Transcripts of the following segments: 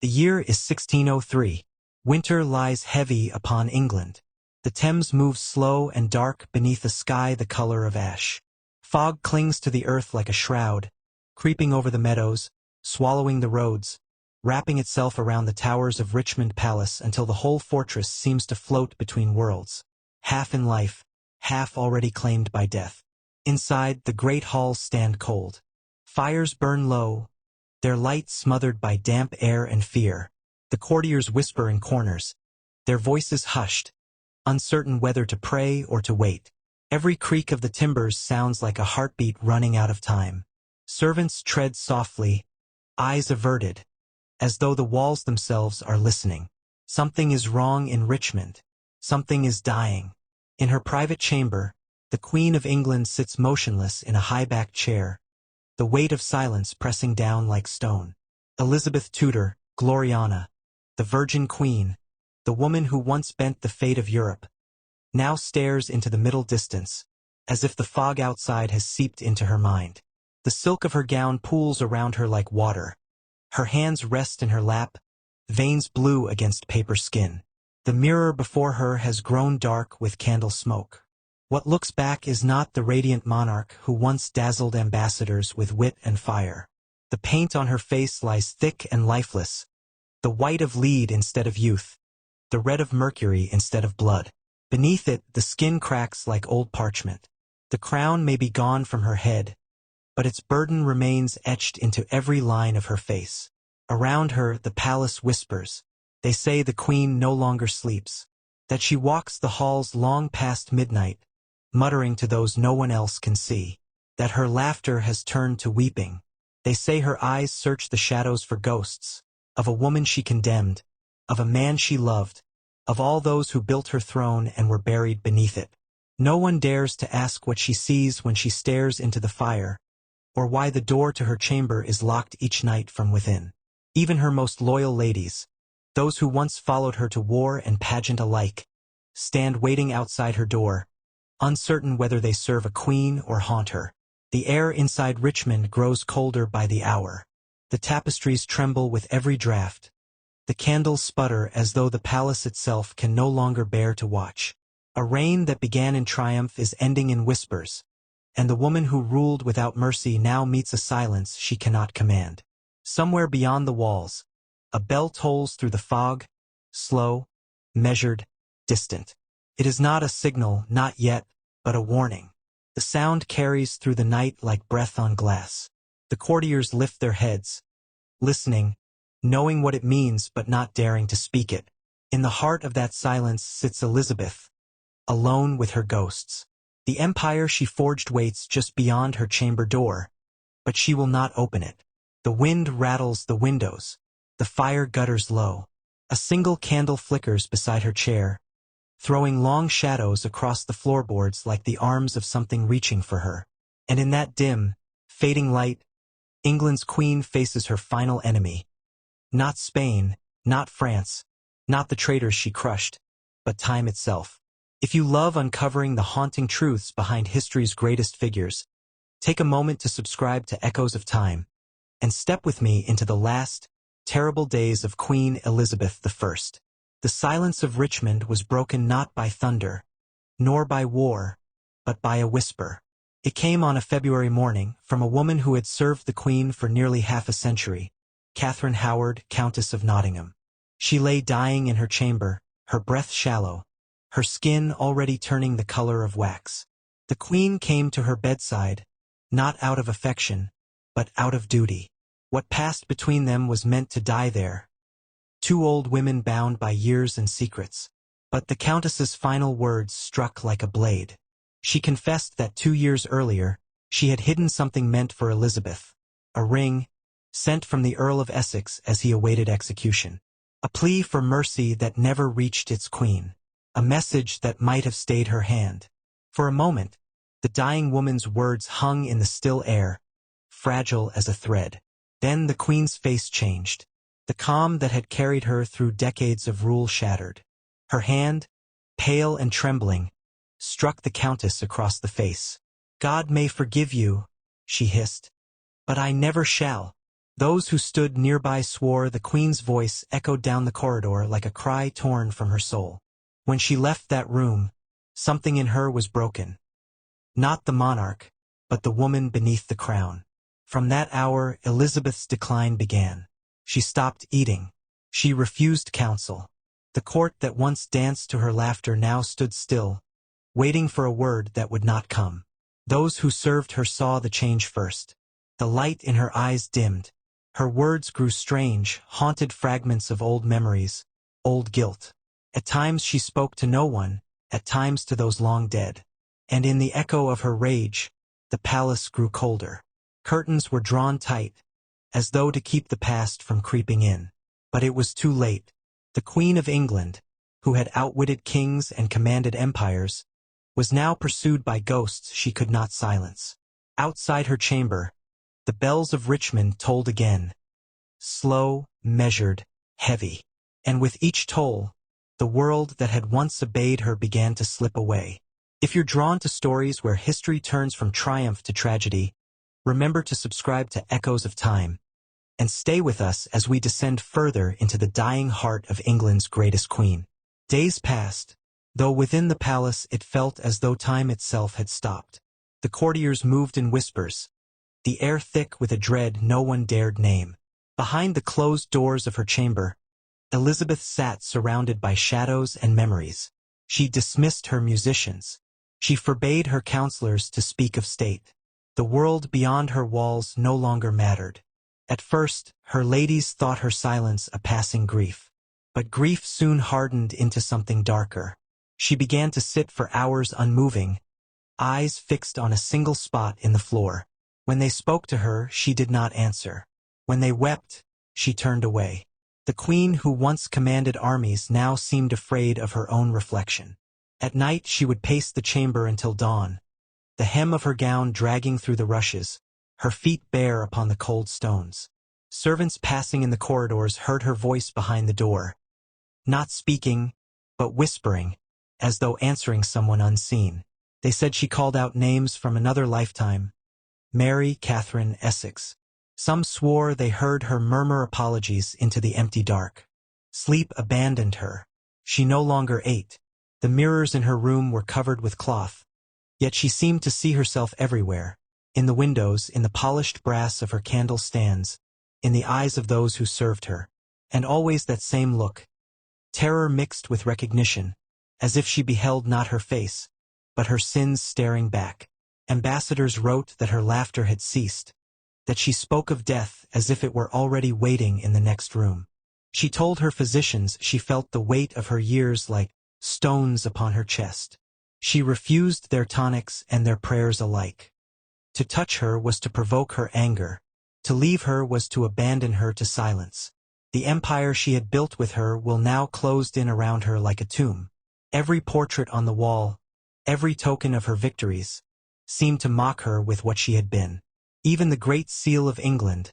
The year is 1603. Winter lies heavy upon England. The Thames moves slow and dark beneath a sky the color of ash. Fog clings to the earth like a shroud, creeping over the meadows, swallowing the roads, wrapping itself around the towers of Richmond Palace until the whole fortress seems to float between worlds, half in life, half already claimed by death. Inside, the great halls stand cold. Fires burn low, their light smothered by damp air and fear. The courtiers whisper in corners, their voices hushed, uncertain whether to pray or to wait. Every creak of the timbers sounds like a heartbeat running out of time. Servants tread softly, eyes averted, as though the walls themselves are listening. Something is wrong in Richmond. Something is dying. In her private chamber, the Queen of England sits motionless in a high-backed chair, the weight of silence pressing down like stone. Elizabeth Tudor, Gloriana, the Virgin Queen, the woman who once bent the fate of Europe, now stares into the middle distance, as if the fog outside has seeped into her mind. The silk of her gown pools around her like water. Her hands rest in her lap, veins blue against paper skin. The mirror before her has grown dark with candle smoke. What looks back is not the radiant monarch who once dazzled ambassadors with wit and fire. The paint on her face lies thick and lifeless, the white of lead instead of youth, the red of mercury instead of blood. Beneath it, the skin cracks like old parchment. The crown may be gone from her head, but its burden remains etched into every line of her face. Around her, the palace whispers. They say the queen no longer sleeps, that she walks the halls long past midnight, muttering to those no one else can see, that her laughter has turned to weeping. They say her eyes search the shadows for ghosts, of a woman she condemned, of a man she loved, of all those who built her throne and were buried beneath it. No one dares to ask what she sees when she stares into the fire, or why the door to her chamber is locked each night from within. Even her most loyal ladies, those who once followed her to war and pageant alike, stand waiting outside her door, uncertain whether they serve a queen or haunt her. The air inside Richmond grows colder by the hour. The tapestries tremble with every draught. The candles sputter as though the palace itself can no longer bear to watch. A reign that began in triumph is ending in whispers, and the woman who ruled without mercy now meets a silence she cannot command. Somewhere beyond the walls, a bell tolls through the fog, slow, measured, distant. It is not a signal, not yet, but a warning. The sound carries through the night like breath on glass. The courtiers lift their heads, listening, knowing what it means but not daring to speak it. In the heart of that silence sits Elizabeth, alone with her ghosts. The empire she forged waits just beyond her chamber door, but she will not open it. The wind rattles the windows. The fire gutters low. A single candle flickers beside her chair, throwing long shadows across the floorboards like the arms of something reaching for her. And in that dim, fading light, England's queen faces her final enemy. Not Spain, not France, not the traitors she crushed, but time itself. If you love uncovering the haunting truths behind history's greatest figures, take a moment to subscribe to Echoes of Time, and step with me into the last, terrible days of Queen Elizabeth I. The silence of Richmond was broken not by thunder, nor by war, but by a whisper. It came on a February morning from a woman who had served the Queen for nearly half a century, Catherine Howard, Countess of Nottingham. She lay dying in her chamber, her breath shallow, her skin already turning the color of wax. The Queen came to her bedside, not out of affection, but out of duty. What passed between them was meant to die there. Two old women bound by years and secrets. But the Countess's final words struck like a blade. She confessed that 2 years earlier, she had hidden something meant for Elizabeth, a ring, sent from the Earl of Essex as he awaited execution. A plea for mercy that never reached its queen. A message that might have stayed her hand. For a moment, the dying woman's words hung in the still air, fragile as a thread. Then the queen's face changed. The calm that had carried her through decades of rule shattered. Her hand, pale and trembling, struck the Countess across the face. "God may forgive you," she hissed, "but I never shall." Those who stood nearby swore the queen's voice echoed down the corridor like a cry torn from her soul. When she left that room, something in her was broken. Not the monarch, but the woman beneath the crown. From that hour, Elizabeth's decline began. She stopped eating. She refused counsel. The court that once danced to her laughter now stood still, waiting for a word that would not come. Those who served her saw the change first. The light in her eyes dimmed. Her words grew strange, haunted fragments of old memories, old guilt. At times she spoke to no one, at times to those long dead. And in the echo of her rage, the palace grew colder. Curtains were drawn tight, as though to keep the past from creeping in. But it was too late. The Queen of England, who had outwitted kings and commanded empires, was now pursued by ghosts she could not silence. Outside her chamber, the bells of Richmond tolled again. Slow, measured, heavy. And with each toll, the world that had once obeyed her began to slip away. If you're drawn to stories where history turns from triumph to tragedy, remember to subscribe to Echoes of Time, and stay with us as we descend further into the dying heart of England's greatest queen. Days passed, though within the palace it felt as though time itself had stopped. The courtiers moved in whispers, the air thick with a dread no one dared name. Behind the closed doors of her chamber, Elizabeth sat surrounded by shadows and memories. She dismissed her musicians. She forbade her counselors to speak of state. The world beyond her walls no longer mattered. At first, her ladies thought her silence a passing grief. But grief soon hardened into something darker. She began to sit for hours unmoving, eyes fixed on a single spot in the floor. When they spoke to her, she did not answer. When they wept, she turned away. The queen who once commanded armies now seemed afraid of her own reflection. At night she would pace the chamber until dawn, the hem of her gown dragging through the rushes, her feet bare upon the cold stones. Servants passing in the corridors heard her voice behind the door, not speaking, but whispering, as though answering someone unseen. They said she called out names from another lifetime. Mary Catherine Essex. Some swore they heard her murmur apologies into the empty dark. Sleep abandoned her. She no longer ate. The mirrors in her room were covered with cloth. Yet she seemed to see herself everywhere. In the windows, in the polished brass of her candle stands, in the eyes of those who served her. And always that same look. Terror mixed with recognition, as if she beheld not her face, but her sins staring back. Ambassadors wrote that her laughter had ceased, that she spoke of death as if it were already waiting in the next room. She told her physicians she felt the weight of her years like stones upon her chest. She refused their tonics and their prayers alike. To touch her was to provoke her anger. To leave her was to abandon her to silence. The empire she had built with her will now closed in around her like a tomb. Every portrait on the wall, every token of her victories, seemed to mock her with what she had been. Even the Great Seal of England,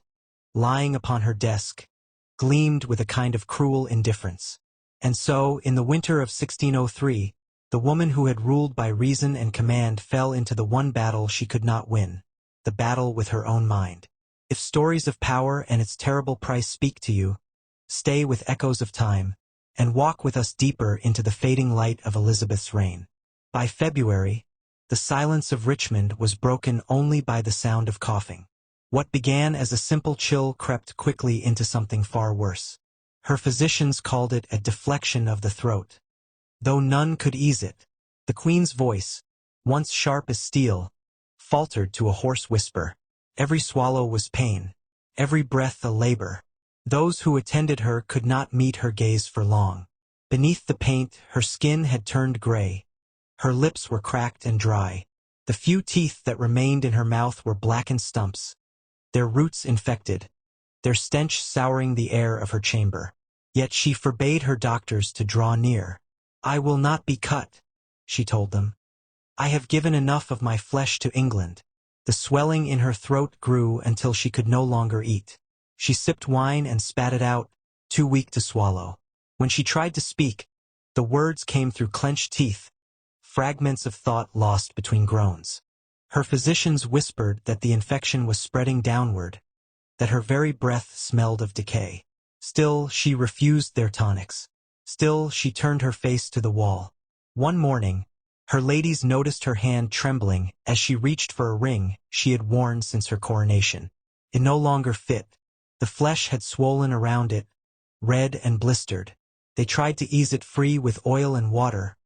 lying upon her desk, gleamed with a kind of cruel indifference. And so, in the winter of 1603, the woman who had ruled by reason and command fell into the one battle she could not win, the battle with her own mind. If stories of power and its terrible price speak to you, stay with Echoes of Time, and walk with us deeper into the fading light of Elizabeth's reign. By February, the silence of Richmond was broken only by the sound of coughing. What began as a simple chill crept quickly into something far worse. Her physicians called it a deflection of the throat. Though none could ease it, the queen's voice, once sharp as steel, faltered to a hoarse whisper. Every swallow was pain, every breath a labor. Those who attended her could not meet her gaze for long. Beneath the paint, her skin had turned gray. Her lips were cracked and dry. The few teeth that remained in her mouth were blackened stumps, their roots infected, their stench souring the air of her chamber. Yet she forbade her doctors to draw near. "I will not be cut," she told them. "I have given enough of my flesh to England." The swelling in her throat grew until she could no longer eat. She sipped wine and spat it out, too weak to swallow. When she tried to speak, the words came through clenched teeth, fragments of thought lost between groans. Her physicians whispered that the infection was spreading downward, that her very breath smelled of decay. Still, she refused their tonics. Still, she turned her face to the wall. One morning, her ladies noticed her hand trembling as she reached for a ring she had worn since her coronation. It no longer fit. The flesh had swollen around it, red and blistered. They tried to ease it free with oil and water,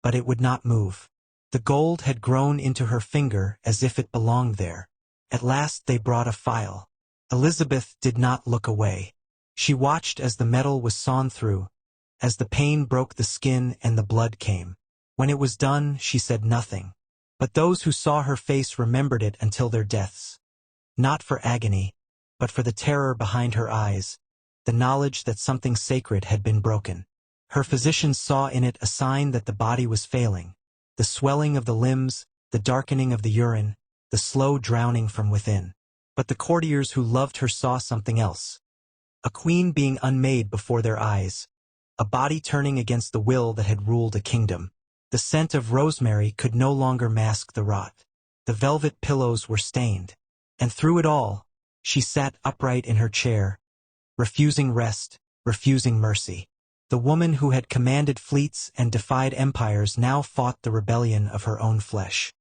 but it would not move. The gold had grown into her finger as if it belonged there. At last they brought a file. Elizabeth did not look away. She watched as the metal was sawn through, as the pain broke the skin and the blood came. When it was done, she said nothing. But those who saw her face remembered it until their deaths. Not for agony, but for the terror behind her eyes, the knowledge that something sacred had been broken. Her physicians saw in it a sign that the body was failing. The swelling of the limbs, the darkening of the urine, the slow drowning from within. But the courtiers who loved her saw something else. A queen being unmade before their eyes. A body turning against the will that had ruled a kingdom. The scent of rosemary could no longer mask the rot. The velvet pillows were stained. And through it all, she sat upright in her chair, refusing rest, refusing mercy. The woman who had commanded fleets and defied empires now fought the rebellion of her own flesh.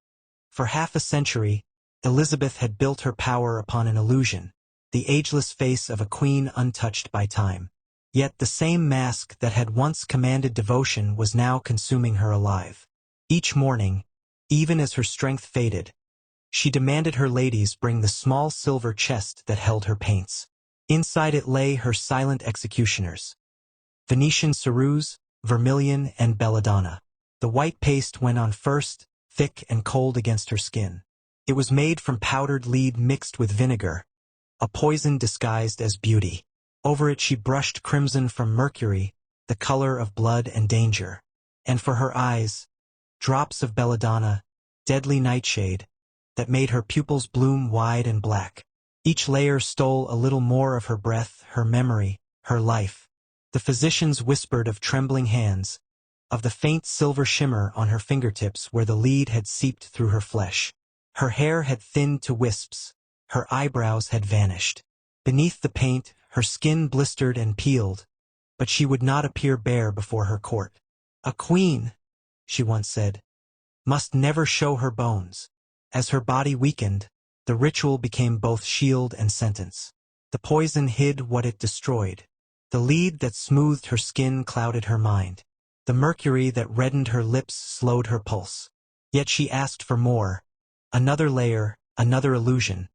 For half a century, Elizabeth had built her power upon an illusion, the ageless face of a queen untouched by time. Yet the same mask that had once commanded devotion was now consuming her alive. Each morning, even as her strength faded, she demanded her ladies bring the small silver chest that held her paints. Inside it lay her silent executioners. Venetian ceruse, vermilion, and belladonna. The white paste went on first, thick and cold against her skin. It was made from powdered lead mixed with vinegar, a poison disguised as beauty. Over it she brushed crimson from mercury, the color of blood and danger. And for her eyes, drops of belladonna, deadly nightshade, that made her pupils bloom wide and black. Each layer stole a little more of her breath, her memory, her life. The physicians whispered of trembling hands, of the faint silver shimmer on her fingertips where the lead had seeped through her flesh. Her hair had thinned to wisps, her eyebrows had vanished. Beneath the paint, her skin blistered and peeled, but she would not appear bare before her court. A queen, she once said, must never show her bones. As her body weakened, the ritual became both shield and sentence. The poison hid what it destroyed. The lead that smoothed her skin clouded her mind. The mercury that reddened her lips slowed her pulse. Yet she asked for more. Another layer, another illusion.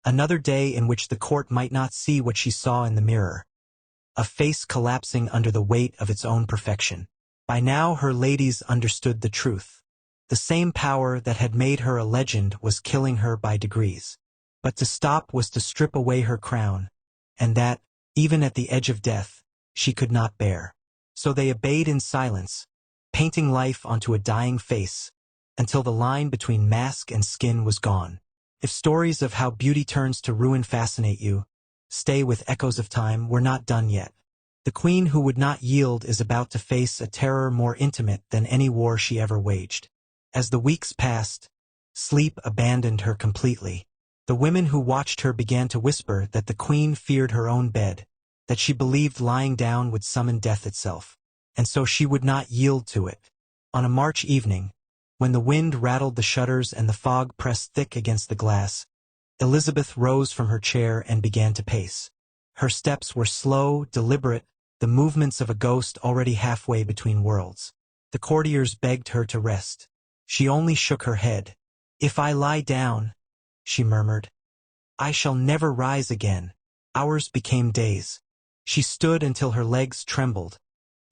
Another day in which the court might not see what she saw in the mirror. A face collapsing under the weight of its own perfection. By now her ladies understood the truth. The same power that had made her a legend was killing her by degrees. But to stop was to strip away her crown, and that, even at the edge of death, she could not bear. So they obeyed in silence, painting life onto a dying face, until the line between mask and skin was gone. If stories of how beauty turns to ruin fascinate you, stay with echoes of time. We're not done yet. The queen who would not yield is about to face a terror more intimate than any war she ever waged. As the weeks passed, sleep abandoned her completely. The women who watched her began to whisper that the queen feared her own bed, that she believed lying down would summon death itself, and so she would not yield to it. On a March evening, when the wind rattled the shutters and the fog pressed thick against the glass, Elizabeth rose from her chair and began to pace. Her steps were slow, deliberate, the movements of a ghost already halfway between worlds. The courtiers begged her to rest. She only shook her head. "If I lie down," she murmured, "I shall never rise again." Hours became days. She stood until her legs trembled,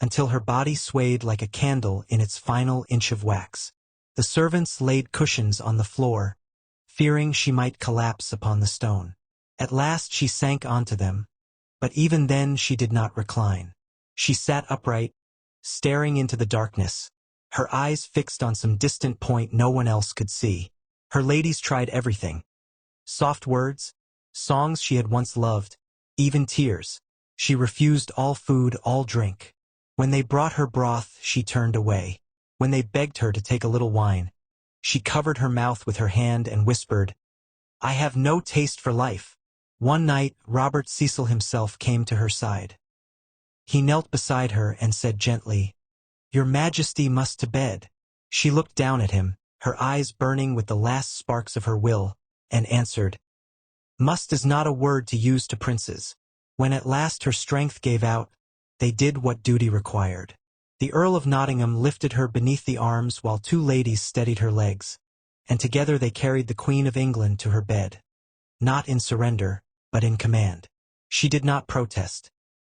until her body swayed like a candle in its final inch of wax. The servants laid cushions on the floor, fearing she might collapse upon the stone. At last she sank onto them, but even then she did not recline. She sat upright, staring into the darkness, her eyes fixed on some distant point no one else could see. Her ladies tried everything. Soft words, songs she had once loved, even tears. She refused all food, all drink. When they brought her broth, she turned away. When they begged her to take a little wine, she covered her mouth with her hand and whispered, "I have no taste for life." One night, Robert Cecil himself came to her side. He knelt beside her and said gently, "Your Majesty must to bed." She looked down at him, her eyes burning with the last sparks of her will, and answered, "Must is not a word to use to princes." When at last her strength gave out, they did what duty required. The Earl of Nottingham lifted her beneath the arms while two ladies steadied her legs, and together they carried the Queen of England to her bed. Not in surrender, but in command. She did not protest.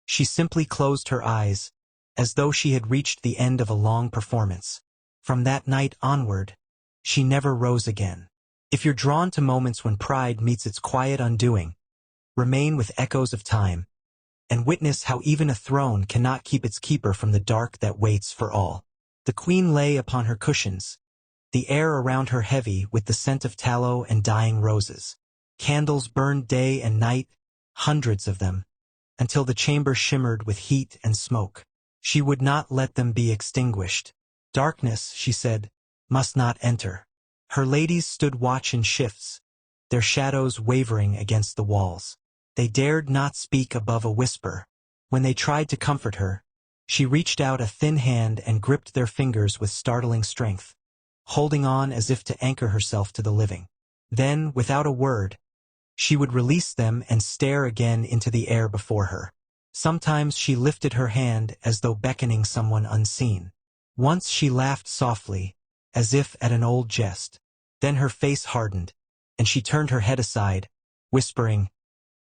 She simply closed her eyes, as though she had reached the end of a long performance. From that night onward, she never rose again. If you're drawn to moments when pride meets its quiet undoing, remain with echoes of time, and witness how even a throne cannot keep its keeper from the dark that waits for all. The Queen lay upon her cushions, the air around her heavy with the scent of tallow and dying roses. Candles burned day and night, hundreds of them, until the chamber shimmered with heat and smoke. She would not let them be extinguished. Darkness, she said, must not enter. Her ladies stood watch in shifts, their shadows wavering against the walls. They dared not speak above a whisper. When they tried to comfort her, she reached out a thin hand and gripped their fingers with startling strength, holding on as if to anchor herself to the living. Then, without a word, she would release them and stare again into the air before her. Sometimes she lifted her hand as though beckoning someone unseen. Once she laughed softly, as if at an old jest. Then her face hardened, and she turned her head aside, whispering,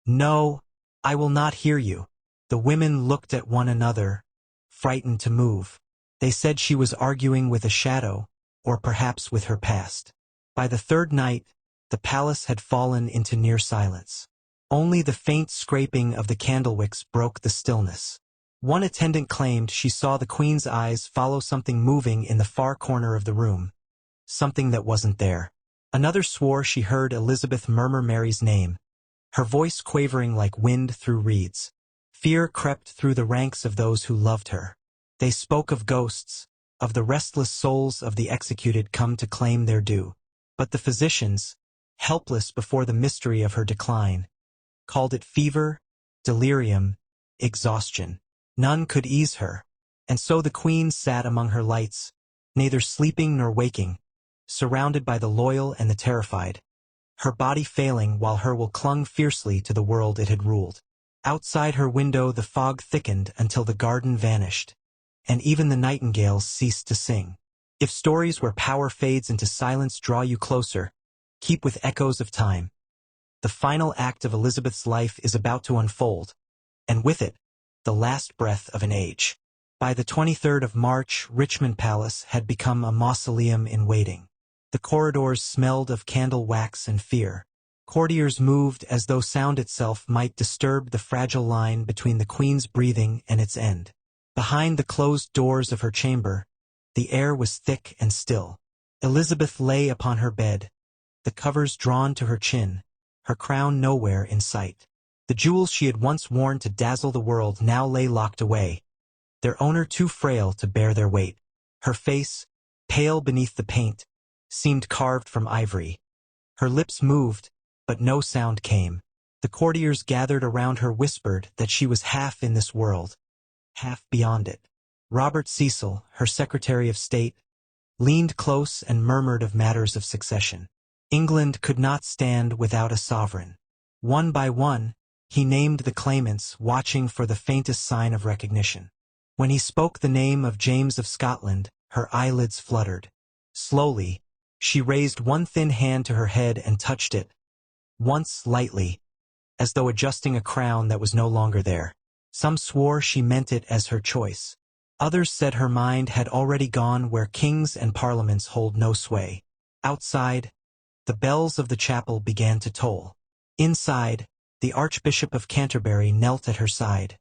"No, I will not hear you." The women looked at one another, frightened to move. They said she was arguing with a shadow, or perhaps with her past. By the third night, the palace had fallen into near silence. Only the faint scraping of the candlewicks broke the stillness. One attendant claimed she saw the Queen's eyes follow something moving in the far corner of the room, something that wasn't there. Another swore she heard Elizabeth murmur Mary's name, her voice quavering like wind through reeds. Fear crept through the ranks of those who loved her. They spoke of ghosts, of the restless souls of the executed come to claim their due. But the physicians, helpless before the mystery of her decline, called it fever, delirium, exhaustion. None could ease her, and so the Queen sat among her lights, neither sleeping nor waking, surrounded by the loyal and the terrified, her body failing while her will clung fiercely to the world it had ruled. Outside her window the fog thickened until the garden vanished, and even the nightingales ceased to sing. If stories where power fades into silence draw you closer, keep with echoes of time. The final act of Elizabeth's life is about to unfold, and with it, the last breath of an age. By the 23rd of March, Richmond Palace had become a mausoleum in waiting. The corridors smelled of candle wax and fear. Courtiers moved as though sound itself might disturb the fragile line between the Queen's breathing and its end. Behind the closed doors of her chamber, the air was thick and still. Elizabeth lay upon her bed, the covers drawn to her chin, her crown nowhere in sight. The jewels she had once worn to dazzle the world now lay locked away, their owner too frail to bear their weight. Her face, pale beneath the paint, seemed carved from ivory. Her lips moved, but no sound came. The courtiers gathered around her whispered that she was half in this world, half beyond it. Robert Cecil, her Secretary of State, leaned close and murmured of matters of succession. England could not stand without a sovereign. One by one, he named the claimants, watching for the faintest sign of recognition. When he spoke the name of James of Scotland, her eyelids fluttered. Slowly, she raised one thin hand to her head and touched it, once lightly, as though adjusting a crown that was no longer there. Some swore she meant it as her choice. Others said her mind had already gone where kings and parliaments hold no sway. Outside, the bells of the chapel began to toll. Inside, the Archbishop of Canterbury knelt at her side,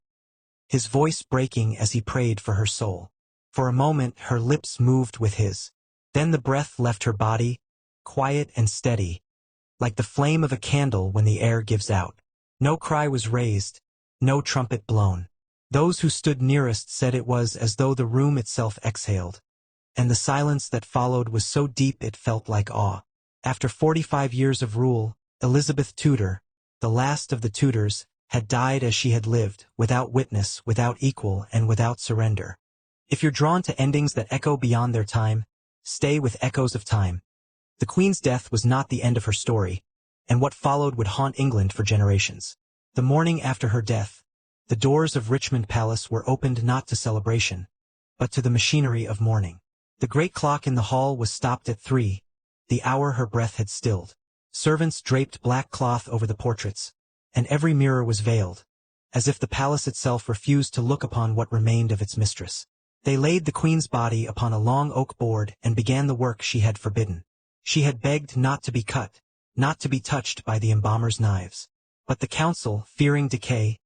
his voice breaking as he prayed for her soul. For a moment her lips moved with his. Then the breath left her body, quiet and steady, like the flame of a candle when the air gives out. No cry was raised, no trumpet blown. Those who stood nearest said it was as though the room itself exhaled, and the silence that followed was so deep it felt like awe. After 45 years of rule, Elizabeth Tudor, the last of the Tudors, had died as she had lived, without witness, without equal, and without surrender. If you're drawn to endings that echo beyond their time, stay with Echoes of Time. The Queen's death was not the end of her story, and what followed would haunt England for generations. The morning after her death, the doors of Richmond Palace were opened not to celebration, but to the machinery of mourning. The great clock in the hall was stopped at 3, the hour her breath had stilled. Servants draped black cloth over the portraits, and every mirror was veiled, as if the palace itself refused to look upon what remained of its mistress. They laid the Queen's body upon a long oak board and began the work she had forbidden. She had begged not to be cut, not to be touched by the embalmer's knives. But the council, fearing decay,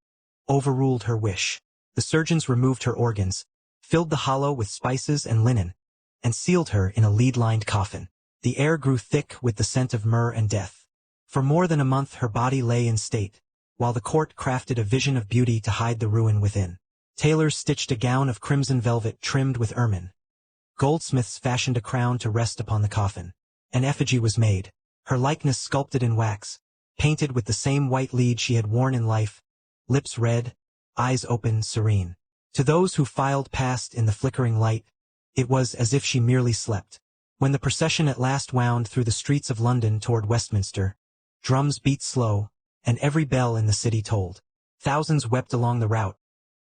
overruled her wish. The surgeons removed her organs, filled the hollow with spices and linen, and sealed her in a lead-lined coffin. The air grew thick with the scent of myrrh and death. For more than a month her body lay in state, while the court crafted a vision of beauty to hide the ruin within. Tailors stitched a gown of crimson velvet trimmed with ermine. Goldsmiths fashioned a crown to rest upon the coffin. An effigy was made, her likeness sculpted in wax, painted with the same white lead she had worn in life, lips red, eyes open, serene. To those who filed past in the flickering light, it was as if she merely slept. When the procession at last wound through the streets of London toward Westminster, drums beat slow, and every bell in the city tolled. Thousands wept along the route,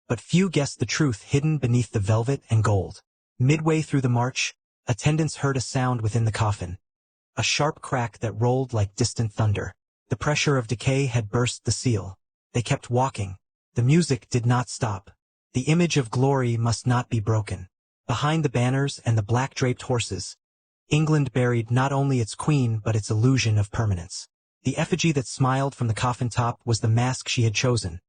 but few guessed the truth hidden beneath the velvet and gold. Midway through the march, attendants heard a sound within the coffin, a sharp crack that rolled like distant thunder. The pressure of decay had burst the seal. They kept walking. The music did not stop. The image of glory must not be broken. Behind the banners and the black-draped horses, England buried not only its queen but its illusion of permanence. The effigy that smiled from the coffin top was the mask she had chosen.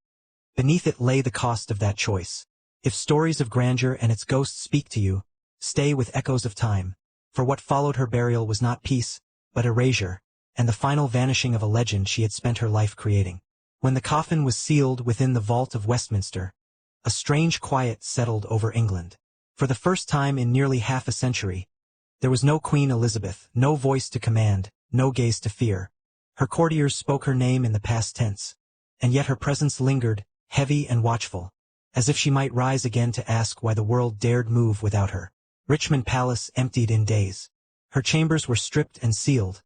Beneath it lay the cost of that choice. If stories of grandeur and its ghosts speak to you, stay with Echoes of Time, for what followed her burial was not peace, but erasure, and the final vanishing of a legend she had spent her life creating. When the coffin was sealed within the vault of Westminster, a strange quiet settled over England. For the first time in nearly half a century, there was no Queen Elizabeth, no voice to command, no gaze to fear. Her courtiers spoke her name in the past tense, and yet her presence lingered, heavy and watchful, as if she might rise again to ask why the world dared move without her. Richmond Palace emptied in days. Her chambers were stripped and sealed,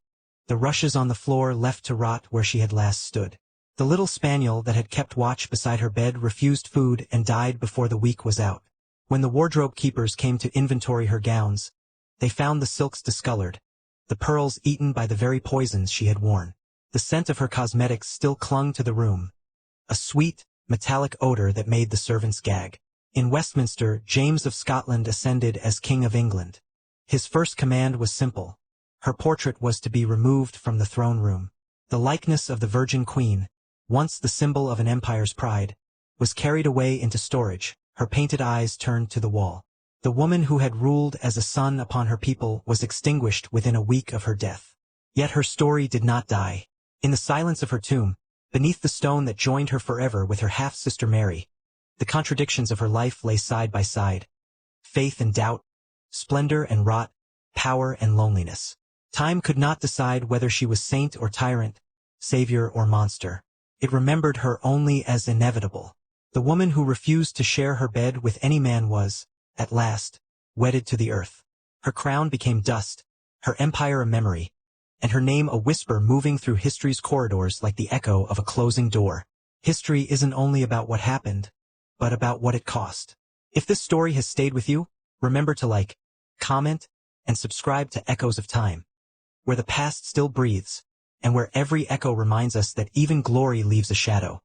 the rushes on the floor left to rot where she had last stood. The little spaniel that had kept watch beside her bed refused food and died before the week was out. When the wardrobe keepers came to inventory her gowns, they found the silks discolored, the pearls eaten by the very poisons she had worn. The scent of her cosmetics still clung to the room, a sweet, metallic odor that made the servants gag. In Westminster, James of Scotland ascended as King of England. His first command was simple. Her portrait was to be removed from the throne room. The likeness of the Virgin Queen, once the symbol of an empire's pride, was carried away into storage, her painted eyes turned to the wall. The woman who had ruled as a sun upon her people was extinguished within a week of her death. Yet her story did not die. In the silence of her tomb, beneath the stone that joined her forever with her half-sister Mary, the contradictions of her life lay side by side. Faith and doubt, splendor and rot, power and loneliness. Time could not decide whether she was saint or tyrant, savior or monster. It remembered her only as inevitable. The woman who refused to share her bed with any man was, at last, wedded to the earth. Her crown became dust, her empire a memory, and her name a whisper moving through history's corridors like the echo of a closing door. History isn't only about what happened, but about what it cost. If this story has stayed with you, remember to like, comment, and subscribe to Echoes of Time, where the past still breathes, and where every echo reminds us that even glory leaves a shadow.